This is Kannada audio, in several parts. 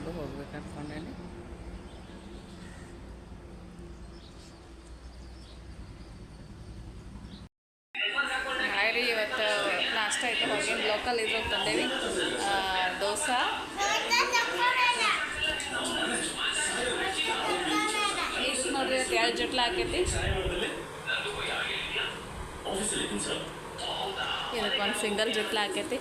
ಮುಗಿಸ್ಕೊಂಡು ಹೋಗ್ಬೇಕು ಅಂದ್ಕೊಂಡೇನೆ. ಹಾಯ್, ಇವತ್ತು ನಾಷ್ಟ ಐತೆ ಹೊರಗಿನ ಲೋಕಲ್ ಇದ್ರಾಗ ತಂದೇವಿ. ದೋಸೆ ಇಷ್ಟು ನೋಡ್ರಿ, ಇವತ್ತು 2 ಜಟ್ಲ ಹಾಕೈತಿ. ಇದಕ್ಕೊಂದು ಸಿಂಗಲ್ ಜಟ್ಲ ಹಾಕೈತಿ.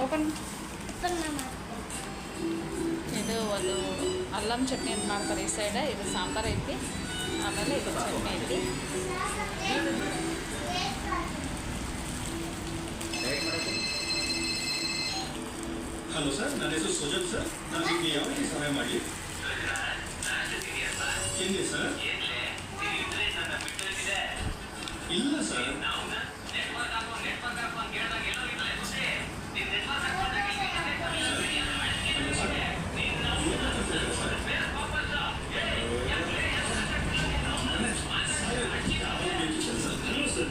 ಓಪನ್. ಇದು ಒಂದು ಅಲ್ಲಂ ಚಟ್ನಿ ಅಂತ ಮಾಡ್ತಾರೆ ಈ ಸೈಡ್. ಇದು ಸಾಂಬಾರು ಐತಿ, ಆಮೇಲೆ ಇದು ಚಟ್ನಿ ಐತಿ. ಹಲೋ ಸರ್, ನನ್ನ ಹೆಸರು ಸುಜನ್ ಸರ್. ನಾನು ನಿಮಗೆ ಯಾವ ರೀತಿ ಸಹಾಯ ಮಾಡಿ? ಎಲ್ಲಿ ಸರ್? ಇಲ್ಲ ಸರ್.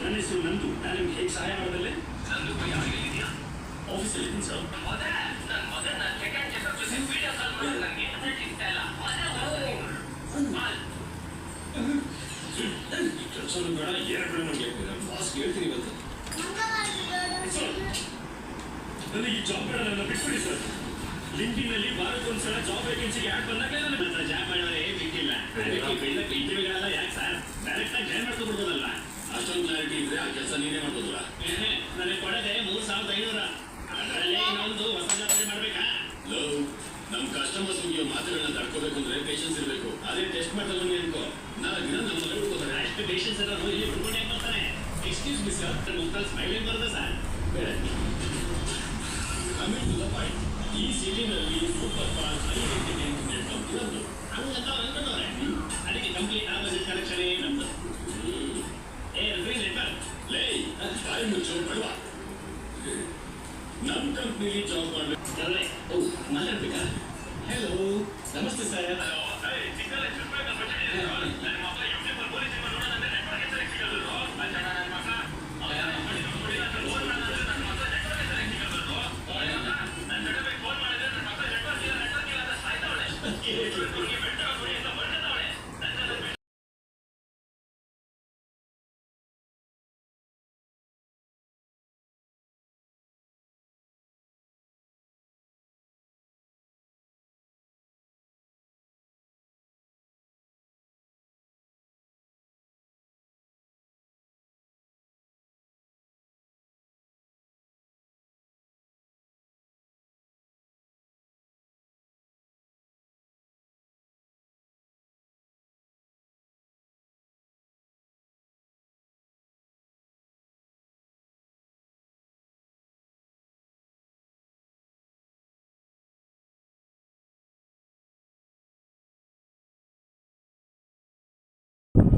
ನನ್ನ ಹೆಸರು ನಂದು. ನಾನು ನಿಮ್ಗೆ ಹೇಗೆ ಸಹಾಯ ಮಾಡೋದಲ್ಲೇ? ಆಫೀಸಲ್ಲಿ ಸರ್. ಕೆಲಸನೂ ಬೇಡ, ಎರಡು ನಮಗೆ ಬಾಸ್ ಹೇಳ್ತೀನಿ ಇವತ್ತು. ನನಗೆ ಈ ಜಾಬ್ ಬೇಡ, ನನ್ನ ಬಿಟ್ಬಿಡಿ ಸರ್. ಲಿಂಕ್ಡ್ಇನ್ನಲ್ಲಿ ವಾರಕ್ಕೊಂದ್ಸಲ ಜಾಬ್ ವೇಕೆನ್ಸಿಗೆ ಯಾಕೆ ಬಂದಾಗ ನನ್ನ ಜಾಬ್ ಮಾಡೋದೇ ಬಿಟ್ಟಿಲ್ಲ. ಅದಕ್ಕೆ ಇಂಟರ್ವ್ಯೂಗಳೆಲ್ಲ ಯಾಕೆ ಸರ್? ಡೈರೆಕ್ಟ್ ಆಗಿ ಜಾಯ್ನ್ ಮಾಡ್ಕೊಬಿಡ್ಬೋದಲ್ಲ. ಅಷ್ಟೊಂದು ಕ್ಲಾರಿಟಿ ಇದ್ರೆ ಆ ಕೆಲಸ ನೀನೇ ಮಾಡ್ಬೋದಲ್ಲ. ನನಗೆ ಕೊಡದೆ 3,500. ಅದರಲ್ಲಿ ಇನ್ನೊಂದು ಹೊಸ ಜಾಬ್ ಮಾಡಬೇಕಾ? ನಮ್ಮ ಕಸ್ಟಮರ್ಸ್ ಮುಗಿಯೋ ಮಾತುಗಳನ್ನ ತಡ್ಕೋಬೇಕು ಅಂದ್ರೆ ಪೇಷನ್ಸ್ ಇರಬೇಕು. ಅದೇ ಟೆಸ್ಟ್ ಮಾಡ್ಕೊಂಡು ಅನ್ಕೋ, 4 ದಿನ ನಮ್ಮ ಮನೆ ಹುಡ್ಕೋತಾರೆ. ಅಷ್ಟು ಪೇಷನ್ಸ್ ಎಲ್ಲ ಇಲ್ಲಿ ಹುಡ್ಕೊಂಡು ಯಾಕೆ ಬರ್ತಾನೆ? ಎಕ್ಸ್ಕ್ಯೂಸ್ ಮಿ ಸರ್, ಮುಕ್ತಾಲ್ ಸ್ಮೈಲಿಂಗ್ ಬರುತ್ತೆ ಸರ್. ಬೇಡ, ಕಮಿಂಗ್ ಟು ದ ಪಾಯಿಂಟ್. ಈ ಸಿಟಿನಲ್ಲಿ super fast high internet company ನಮ್ದು. ಹಂಗಂತ ಅನ್ಕೊಂಡವ್ರೆ. ಅದಕ್ಕೆ ಕಂಪ್ಲೀಟ್ ಆಪೋಸಿಟ್ ಕನೆಕ್ಷನ್ ನಮ್ದು. ಲೇ ಬಾಯಿ ಮುಚ್ಚೋ ಬಡವ, ನಮ್ಮ ಕಂಪ್ನಿಲಿ ಜಾಬ್ ಮಾಡಬೇಕು. ಮಾತಾಡ್ಬೇಕಾ? ಹಲೋ, ನಮಸ್ತೆ ಸರ್.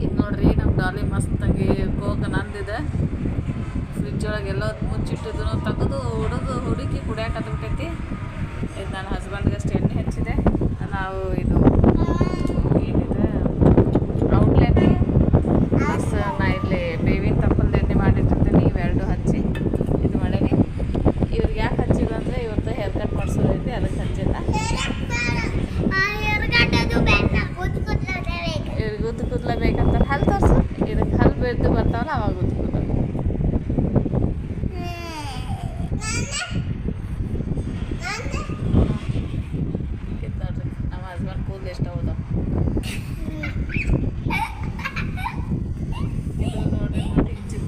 ಈಗ ನೋಡ್ರಿ, ನಮ್ಮ ಡಾಲಿ ಮಸ್ತಾಗಿ ಕೋಕ್ ನಂದಿದೆ. ಫ್ರಿಜ್ ಒಳಗೆ ಎಲ್ಲ ಮುಚ್ಚಿಟ್ಟಿದ್ದು ತೆಗೆದು ಹುಡುಕಿ ಕುಡಿಯಾಕೆ ಹತ್ಬಿಟ್ಟೈತಿ. ಇದು ನನ್ನ ಹಸ್ಬೆಂಡ್ಗೆ ಅಷ್ಟು ಎಣ್ಣೆ ಹಚ್ಚಿದೆ. ನಾವು ಇದು ಏನಿದೆ ಔಟ್ಲೆಟ್ಟಿ ಪ್ಲಸ್ ನಾ ಇಲ್ಲಿ ಬೇವಿನ ತಪ್ಪಲ್ದು ಎಣ್ಣೆ ಮಾಡಿಟ್ಟಿರ್ತೀನಿ. ಇವೆರಡು ಹಚ್ಚಿ ಇದು ಮಾಡೀನಿ. ಇವ್ರಿಗೆ ಯಾಕೆ ಹಚ್ಚಿಲ್ಲ ಅಂದರೆ ಇವತ್ತು ಹೇರ್ ಕಟ್ ಮಾಡಿಸೋದೈತಿ, ಅದಕ್ಕೆ ಹಚ್ಚಿಲ್ಲ. ಇವ್ರಿಗೆ ಉದ್ದು ಕೂದಲ ಬೇಕಂತಾರೆ. ಹಲ್ಲು ತೋರಿಸು, ಇದಕ್ಕೆ ಹಲ್ಲು ಬೆಳೆದು ಬರ್ತಾವಲ್ಲ ಅವಾಗ ಉದ್ದು ಕೂದಲು. ಇದು ನೋಡ್ರಿ, ನಮ್ಮ ಹಸ್ಬೆಂಡ್ ಕೂದಲು ಎಷ್ಟು ಹೌದು. ನೋಡ್ರಿ ನೋಡಿ, ಚಿಕ್ಕ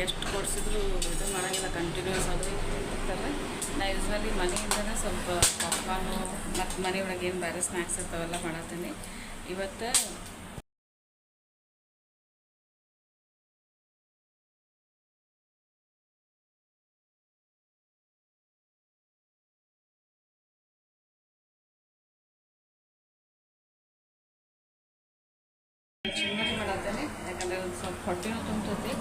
ಎಷ್ಟು ಕೊಡಿಸಿದ್ರು ಇದು ಮಾಡೋಂಗಿಲ್ಲ, ಕಂಟಿನ್ಯೂಸ್ ಆದರೂ ಇರ್ತಲ್ಲ. ನಾ ಯೂಸ್ವಲಿ ಮನೆಯಿಂದನೇ ಸ್ವಲ್ಪ ಪಾಪ್ಕಾರ್ನು ಮತ್ತು ಮನೆಯೊಳಗೆ ಏನು ಬೇರೆ ಸ್ನ್ಯಾಕ್ಸ್ ಇರ್ತಾವೆಲ್ಲ ಮಾಡತ್ತೀನಿ. ಇವತ್ತು ಚಿಮ್ಮರಿ ಮಾಡತ್ತೇನೆ, ಯಾಕಂದರೆ ಒಂದು ಸ್ವಲ್ಪ ಹೊಟ್ಟೆನೂ ತುಂಬತೈತಿ,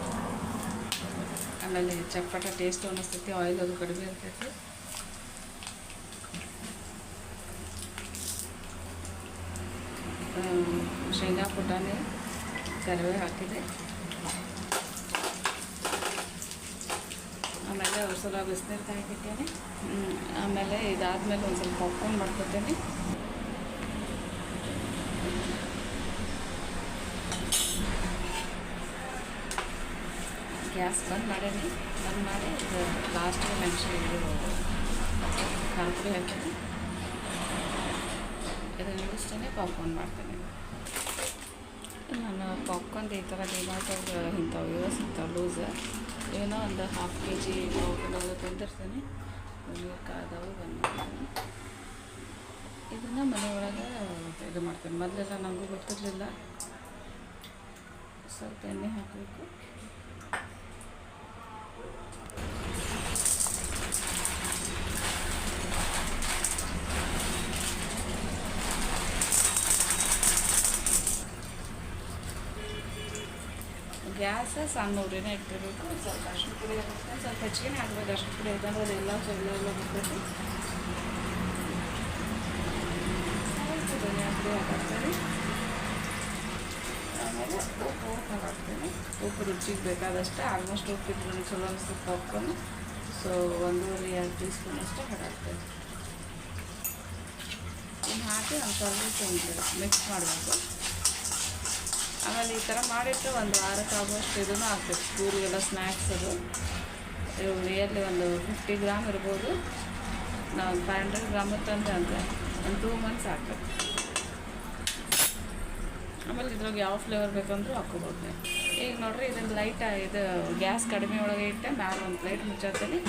ಆಮೇಲೆ ಚಟ್ಪಟ ಟೇಸ್ಟ್ ಅನ್ನಿಸ್ತೈತಿ, ಆಯಿಲ್ ಅದು ಕಡಿಮೆ ಇರ್ತೈತಿ. ಶೇಂಗಾ ಪುಟಾಣಿ ಕರಿಬೇವು ಹಾಕಿದೆ, ಆಮೇಲೆ ಒಂದು ಸಲ ಬಿಸಿನೀರು ಕಾಯ್ಕಿಟ್ಟೇನೆ. ಆಮೇಲೆ ಇದಾದಮೇಲೆ ಒಂದು ಸ್ವಲ್ಪ ಪಾಪ್ಕಾರ್ನ್ ಮಾಡ್ಕೊತೇನೆ. ಗ್ಯಾಸ್ ಬಂದ್ ಮಾಡೇನಿ, ಬಂದ್ ಮಾಡಿ ಇದು ಲಾಸ್ಟಿಗೆ ಮೆಣಸು ಇದು ಖಾರ ಪುಡಿ ಹಾಕೀನಿ. ಇದನ್ನು ಇಳಿಸ್ತೇನೆ, ಪಾಪ್ಕಾರ್ನ್ ಮಾಡ್ತೇನೆ. ನಾನು ಪಾಪ್ಕಾರ್ನ್ ಈ ಥರ ಡಿಮಾರ್ಟಾಗ ಇಂಥವು ಇವು ಸಿಗ್ತಾವೆ ಲೂಸ್, ಏನೋ ಒಂದು 1/2 kg ಪಾವು ತಂದಿರ್ತೇನೆ. ಒಂದು ಕಾದವು ಬಂದು ಮಾಡ್ತೇನೆ. ಇದನ್ನು ಮನೆಯೊಳಗೆ ಇದು ಮಾಡ್ತೇನೆ. ಮೊದಲೆಲ್ಲ ನನಗೂ ಗೊತ್ತಿರಲಿಲ್ಲ. ಸ್ವಲ್ಪ ಎಣ್ಣೆ ಹಾಕಬೇಕು, ಗ್ಯಾಸ್ ಸಣ್ಣ ಉರಿನೇ ಇಟ್ಟಿರಬೇಕು. ಸ್ವಲ್ಪ ಅರಿಶಿನ ಪುಡಿ ಹಾಕ್ಬೇಕು, ಸ್ವಲ್ಪ ಹೆಚ್ಚಿಗೆ ಹಾಕ್ಬೇಕು. ಅರಿಶಿನ ಪುಡಿ ಯಾಕಂದ್ರೆ ಅದೆಲ್ಲ ಎಲ್ಲ ಬರ್ತೈತಿ. ಸ್ವಲ್ಪ ಧನಿಯಾ ಪುಡಿ ಹಾಕ್ತೀನಿ, ಆಮೇಲೆ ಉಪ್ಪು ಹಾಕ್ತೀನಿ. ಉಪ್ಪು ರುಚಿಗೆ ಬೇಕಾದಷ್ಟು, ಆಲ್ಮೋಸ್ಟ್ ಉಪ್ಪಿಟ್ಟು ಚಲೋ ಅನಿಸ್ತದೆ ಪಾಪ್ಕಾರ್ನ್. ಸೊ 1.5-2 ಟೀ ಸ್ಪೂನ್ ಅಷ್ಟೇ ಹಾಕ್ತೀನಿ. ಇನ್ನು ಹಾಕಿ ಒಂದು ಸ್ವಲ್ಪ ಮಿಕ್ಸ್ ಮಾಡಬೇಕು. ಆಮೇಲೆ ಈ ಥರ ಮಾಡಿಟ್ಟು ಒಂದು ವಾರಕ್ಕೆ ಆಗುವಷ್ಟು ಇದನ್ನು ಹಾಕ್ಬೇಕು. ಸ್ಕೂಲ್ಗೆಲ್ಲ ಸ್ನ್ಯಾಕ್ಸ್ ಅದು ಇವು ರಿಯಲ್ಲಿ ಒಂದು 50 ಗ್ರಾಮ್ ಇರ್ಬೋದು. ನಾವು 500 ಗ್ರಾಮ್ ತಂದೆ ಅಂದರೆ ಒಂದು 2 ಮಂತ್ಸ್ ಹಾಕ್ಬೇಕು. ಆಮೇಲೆ ಇದ್ರಾಗ ಯಾವ ಫ್ಲೇವರ್ ಬೇಕಂದ್ರೂ ಹಾಕ್ಕೋಬೋದು. ಈಗ ನೋಡಿರಿ, ಇದನ್ನು ಲೈಟ್ ಇದು ಗ್ಯಾಸ್ ಕಡಿಮೆ ಒಳಗೆ ಇಟ್ಟೆ ಮ್ಯಾಲೆ ಒಂದು ಪ್ಲೇಟ್ ಮುಚ್ಚಾತೀನಿ,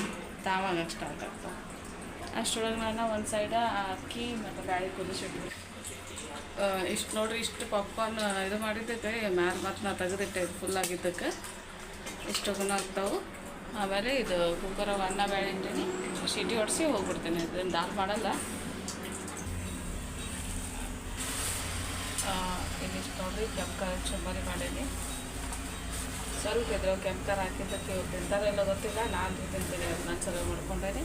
ತಾವಾಗ ಸ್ಟಾರ್ಟ್ ಆಗ್ತವೆ. ಅಷ್ಟರೊಳಗೆ ನಾನು ಒಂದು ಸೈಡ ಅಕ್ಕಿ ಮತ್ತು ಬ್ಯಾಳಿ ಕುದಿಸಿಟ್ಟು ಇಷ್ಟು ನೋಡಿರಿ, ಇಷ್ಟು ಪಾಪ್ಕಾರ್ನ್ ಇದು ಮಾಡಿದ್ದಕ್ಕೆ ಮ್ಯಾಲೆ ಮತ್ತು ನಾ ತೆಗೆದಿಟ್ಟೆ ಫುಲ್ ಆಗಿದ್ದಕ್ಕೆ ಇಷ್ಟೊಂದು ಆಗ್ತಾವೆ. ಆಮೇಲೆ ಇದು ಕುಕ್ಕರಾಗ ಅನ್ನ ಬೇಳೆ ಇಟ್ಟೀನಿ, ಸಿಟಿ ಹೊಡಿಸಿ ಹೋಗ್ಬಿಡ್ತೀನಿ. ಇದನ್ನು ದಾಲ್ ಮಾಡಲ್ಲ. ಇಲ್ಲಿಷ್ಟು ನೋಡಿರಿ, ಕೆಂಪು ಚುಮ್ಮರಿ ಮಾಡೀನಿ. ಸ್ವಲ್ಪ ಇದ್ರ ಕೆಂಪು ಖಾರ ಹಾಕಿದ್ದಕ್ಕೆ ಇವ್ರು ತಿಂತಾರೆಲ್ಲ ಗೊತ್ತಿಲ್ಲ, ನಾನು ತಿಂತೀನಿ. ನಾನು ಚಲೋ ಮಾಡ್ಕೊಂಡೇನೆ.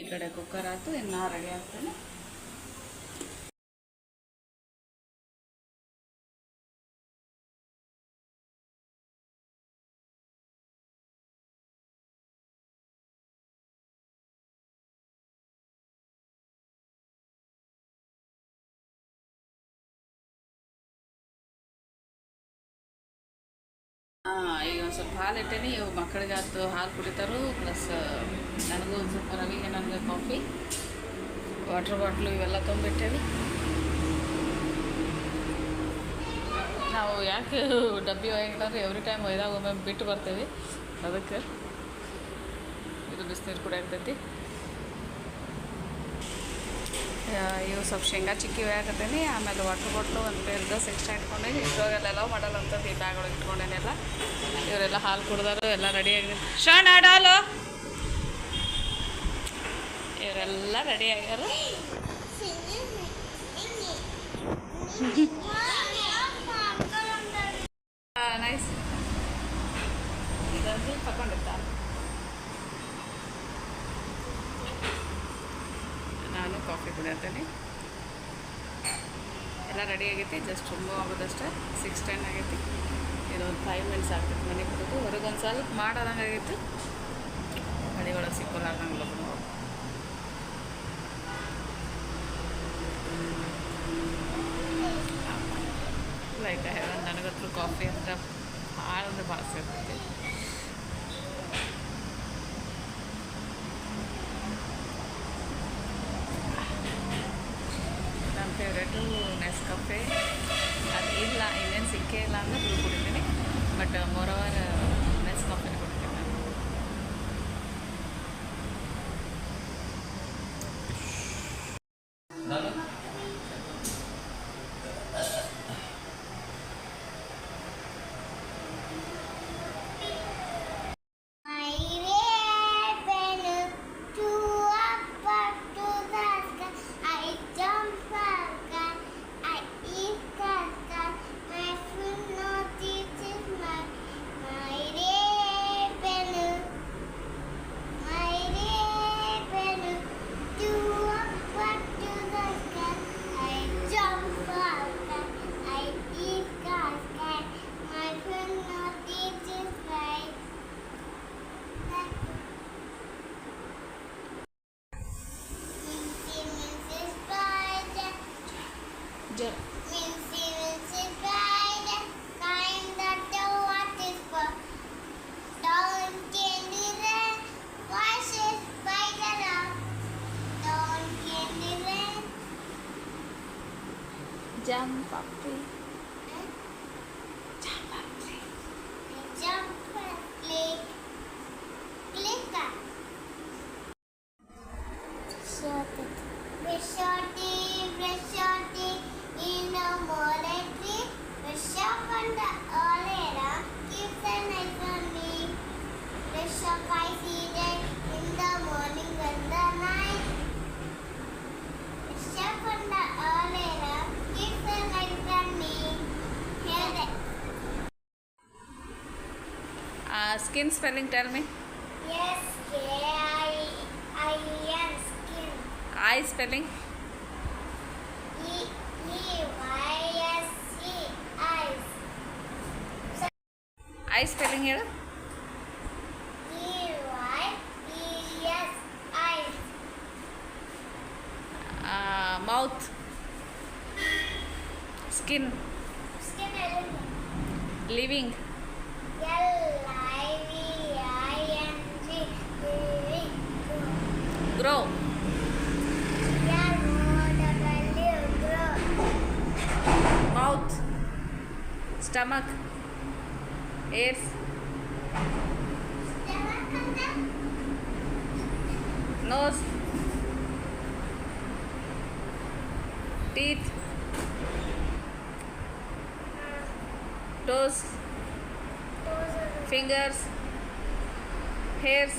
ಈ ಕಡೆ ಕುಕ್ಕರ್ ಆಯ್ತು, ಇನ್ನು ರೆಡಿ ಆಗ್ತೇನೆ. ಈಗ ಒಂದು ಸ್ವಲ್ಪ ಹಾಲು ಇಟ್ಟೇನಿ. ಇವು ಮಕ್ಕಳಿಗೆ ಆಯ್ತು ಹಾಲು ಕುಡಿತಾರು, ಪ್ಲಸ್ ನನಗೂ ಒಂದು ಸ್ವಲ್ಪ ರವಿಗೆ ನನಗೆ ಕಾಫಿ, ವಾಟ್ರ್ ಬಾಟ್ಲು ಇವೆಲ್ಲ ತೊಗೊಂಬಿಟ್ಟೇವಿ. ನಾವು ಯಾಕೆ ಡಬ್ಬಿ ಒಯ್ಗಿಲ್ಲ ಅಂದರೆ ಎವ್ರಿ ಟೈಮ್ ಒಯ್ದಾಗ ಒಮ್ಮೆ ಬಿಟ್ಟು ಬರ್ತೀವಿ, ಅದಕ್ಕೆ ಇದು ಬಿಸಿನೀರು ಕೂಡ ಇರ್ತೈತಿ. ಇವು ಸ್ವಲ್ಪ ಶೇಂಗಾ ಚಿಕ್ಕಿ ಹಾಕತ್ತೀನಿ. ಆಮೇಲೆ ವಾಟ್ರ್ ಬಾಟ್ಲು ಒಂದು ಪೇರ್ದಸ್ ಎಕ್ಸ್ಟ್ರಾ ಇಟ್ಕೊಂಡೇನಿ. ಇದ್ರೊಳಗೆಲ್ಲ ಅಲೌ ಮಾಡಲ್ಲ ಅಂತದ್ದು ಈ ಬ್ಯಾಗ್ ಒಳಗೆ ಇಟ್ಕೊಂಡೇನೆಲ್ಲ. ಇವರೆಲ್ಲ ಹಾಲು ಕುಡ್ದಾರು, ಎಲ್ಲ ರೆಡಿಯಾಗಿ ಶಾನ್ ಆಡಾಲು, ಇವರೆಲ್ಲ ರೆಡಿ ಆಗ್ಯಾರ. ನೈಸ್. ಇದಂತೂ ತಗೊಂಡಿರ್ತಾರೆ. ನಾನು ಕಾಫಿ ಕುಡಿಯತ್ತೇನೆ. ಎಲ್ಲ ರೆಡಿ ಆಗೈತಿ, ಜಸ್ಟ್ ಮೂವ್ ಆಗೋದಷ್ಟೇ. 6:10 ಆಗೈತಿ. ಇದೊಂದು 5 ಮಿನಿಟ್ಸ್ ಆಗ್ತೈತಿ ಮನೆಗೆ ಬಿಡೋದು. ಹೊರಗೆ ಒಂದು ಸ್ವಲ್ಪ ಮಾಡೋದಂಗೆ ಆಗೈತಿ, ಮನೆ ಒಳಗೆ ಸಿಕ್ಕೋಲಾರ್ದಂಗಿಲ್ಲ ಬಿಡು. ಲೈಕ್ ನನಗಂತೂ ಕಾಫಿ ಅಂತ ಭಾಳ ಅಂದ್ರೆ ಭಾಳ ಸೇರ್ತೈತಿ. ನನ್ನ ಫೇವ್ರೇಟು ನೆಸ್ಕಫೆ. ಅದು ಇಲ್ಲ ಇನ್ನೇನು ಸಿಕ್ಕೇ ಇಲ್ಲ ಅಂದರೆ ಬ್ರೂ ಕುಡಿತೀನಿ. ಬಟ್ ಮೋರವರ್ ನೆಸ್ ಕಾಫಿನೇ ಕುಡಿತೀನಿ ನಾನು. Jump up tree. Jump up tree. Jump and click. Click. Brush in a moldy. Brush up on the olera. Keeps a nice on me. Brush up I see that in the morning and the night. Brush up on the olera. Keeps a nice on me. Hear that. Skin spelling, tell me. Yes, K-I-N skin. Eye spelling. E-Y-S-E eyes. Eye spelling ಹೇಳು. E-Y-E-S eyes. Mouth. Skin. Skin element. Living. L-I-V-I-N-G living. Grow. L-O-W grow. Mouth. Stomach. Ears. Stomach and the Nose. Teeth. Toes. toes and Fingers. Hairs.